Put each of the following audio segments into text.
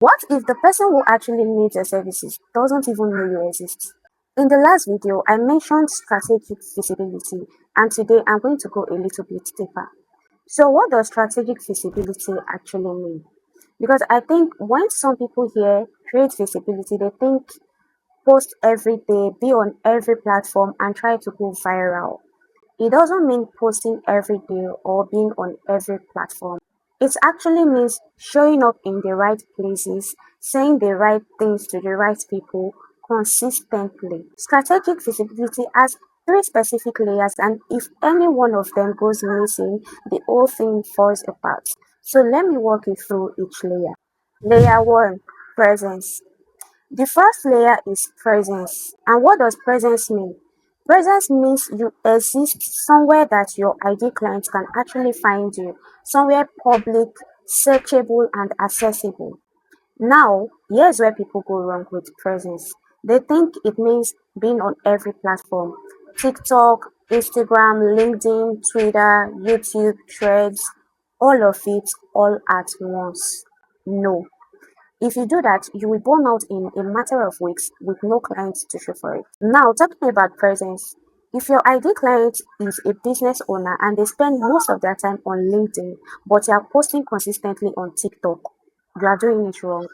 What if the person who actually needs your services doesn't even know you exist? In the last video, I mentioned strategic visibility, and today I'm going to go a little bit deeper. So, what does strategic visibility actually mean? Because I think when some people hear create visibility, they think post every day, be on every platform, and try to go viral. It doesn't mean posting every day or being on every platform. It actually means showing up in the right places, saying the right things to the right people consistently. Strategic visibility has three specific layers, and if any one of them goes missing, the whole thing falls apart. So let me walk you through each layer. Layer 1, presence. The first layer is presence. And what does presence mean? Presence means you exist somewhere that your ID clients can actually find you, somewhere public, searchable, and accessible. Now, here's where people go wrong with presence. They think it means being on every platform: TikTok, Instagram, LinkedIn, Twitter, YouTube, Threads, all of it all at once. No. If you do that, you will burn out in a matter of weeks with no clients to show for it. Now, talking about presence, if your ID client is a business owner and they spend most of their time on LinkedIn, but you are posting consistently on TikTok, you are doing it wrong.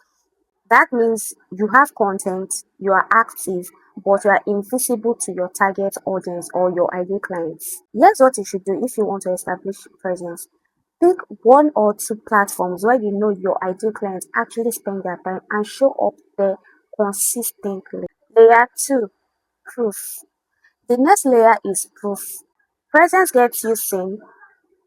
That means you have content, you are active, but you are invisible to your target audience or your ideal clients. Here's what you should do if you want to establish presence. Pick one or two platforms where you know your ideal clients actually spend their time and show up there consistently. Layer 2, proof. The next layer is proof. Presence gets you seen.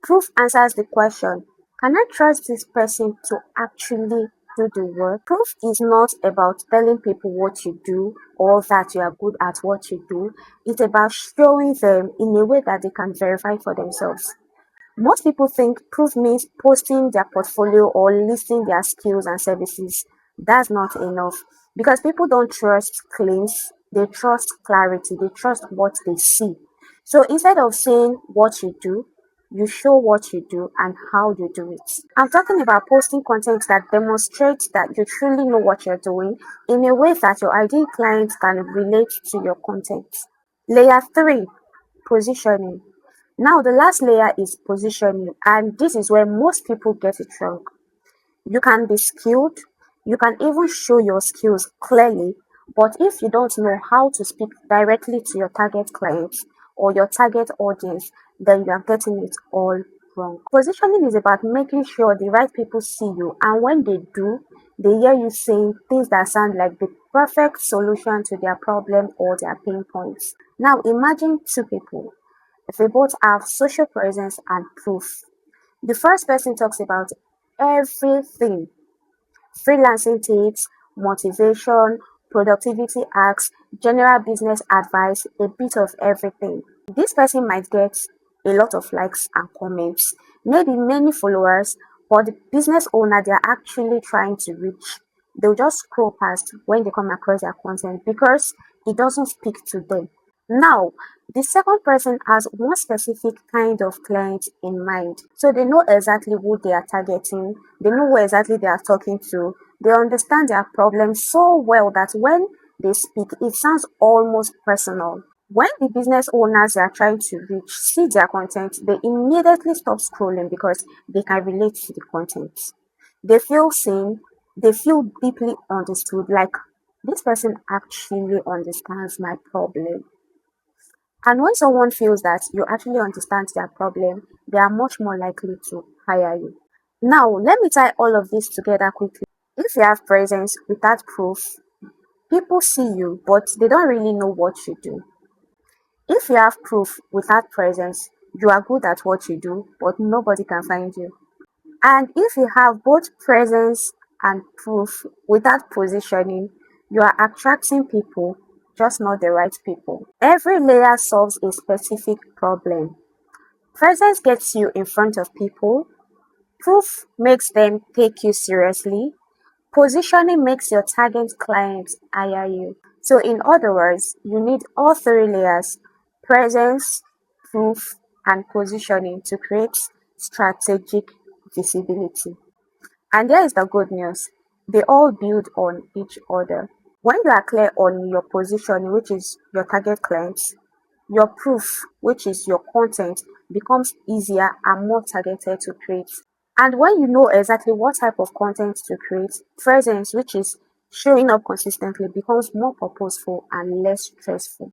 Proof answers the question, can I trust this person to actually do the work? Proof is not about telling people what you do or that you are good at what you do. It's about showing them in a way that they can verify for themselves. Most people think proof means posting their portfolio or listing their skills and services. That's not enough because people don't trust claims, they trust clarity, they trust what they see. So instead of saying what you do, you show what you do and how you do it. I'm talking about posting content that demonstrates that you truly know what you're doing in a way that your ideal clients can relate to your content. Layer 3, positioning. Now, the last layer is positioning, and this is where most people get it wrong. You can be skilled, you can even show your skills clearly, but if you don't know how to speak directly to your target clients or your target audience, then you are getting it all wrong. Positioning is about making sure the right people see you, and when they do, they hear you saying things that sound like the perfect solution to their problem or their pain points. Now, imagine two people. They both have social presence and proof. The first person talks about everything: freelancing tips, motivation, productivity hacks, general business advice, a bit of everything. This person might get a lot of likes and comments, maybe many followers, but the business owner they're actually trying to reach, they'll just scroll past when they come across their content because it doesn't speak to them. Now, the second person has one specific kind of client in mind. So they know exactly who they are targeting, they know who exactly they are talking to, they understand their problem so well that when they speak, it sounds almost personal. When the business owners they are trying to reach see their content, they immediately stop scrolling because they can relate to the content. They feel seen, they feel deeply understood, like this person actually understands my problem. And when someone feels that you actually understand their problem, they are much more likely to hire you. Now, let me tie all of this together quickly. If you have presence without proof, people see you, but they don't really know what you do. If you have proof without presence, you are good at what you do, but nobody can find you. And if you have both presence and proof without positioning, you are attracting people, just not the right people. Every layer solves a specific problem. Presence gets you in front of people, proof makes them take you seriously, positioning makes your target clients hire you. So, in other words, you need all three layers: presence, proof, and positioning to create strategic visibility. And there is the good news. They all build on each other. When you are clear on your position, which is your target clients, your proof, which is your content, becomes easier and more targeted to create. And when you know exactly what type of content to create, presence, which is showing up consistently, becomes more purposeful and less stressful.